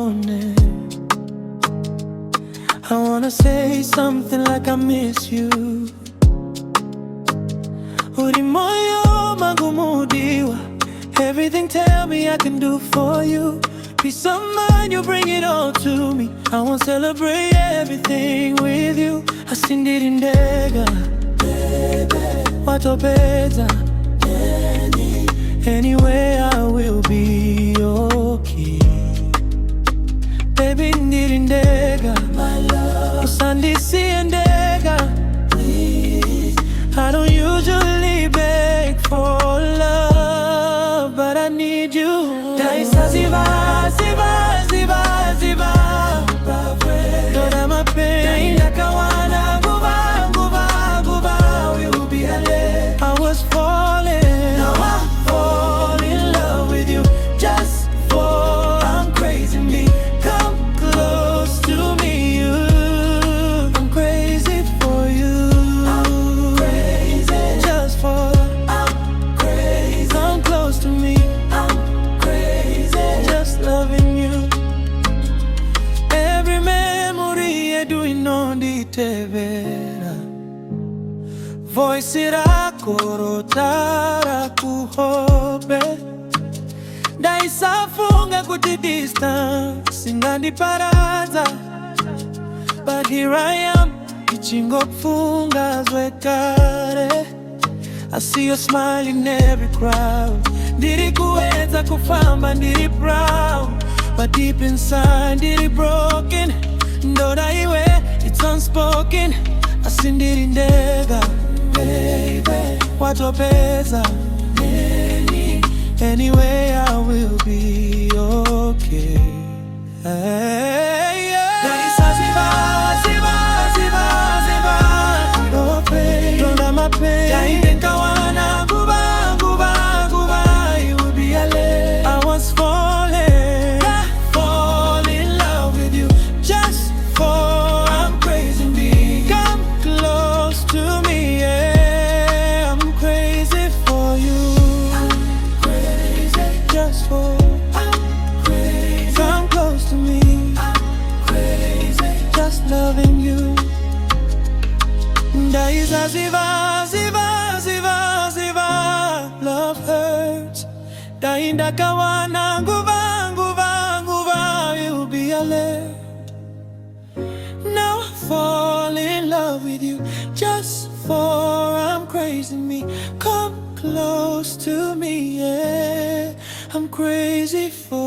morning. I wanna say something like I miss you. Uri moyo magumudiwa. Everything tell me I can do for you. Peace of mind, you bring it all to me. I wanna celebrate everything with you. Asindiri-ndega, watopeza, anyway I will be okay. Baby ndiri-ndega, my love, usandisi-ndega, please. I don't usually beg for love, but I need you. Daisa ziva, ziva, ziva, ziva. Toda my pain, nakawana, guva, guva, guva. We will be alive. I was falling, now I'm falling in love with you. Just for I'm crazy me. Come close to me, you. I'm crazy for you. I'm crazy. Just for I'm crazy. Come close to me. I'm crazy. Just loving you. Every memory I do in on the tevera. Voice irako rotara kuhobe. Daisafunga kuti distance singandi paraza. But here I am, ichingo funga zwekare. I see you smiling in every crowd. Ndiri kuweza kufamba, ndiri proud. But deep inside, ndiri broken. Ndoda iwe, it's unspoken. Asindiri-ndega, baby, watopeza, anyway I will be okay. Hey, yeah. Daisa ziva, ziva, ziva, ziva. Oh baby, don't let my pain. Daindenkawana, guba, guba, guba. You will be alive. I was falling, fall in love with you. Just for I'm crazy me. Come close to me, yeah. I'm crazy for you. I'm crazy. Just for I'm crazy. Come close to me. I'm crazy. Just loving you. Daisa ziva, ziva, ziva, ziva. Love hurts. Dainda kawana, nguva, nguva, nguva. You'll be alive. Now I fall in love with you. Just for I'm crazy me. Come close to me, yeah. I'm crazy for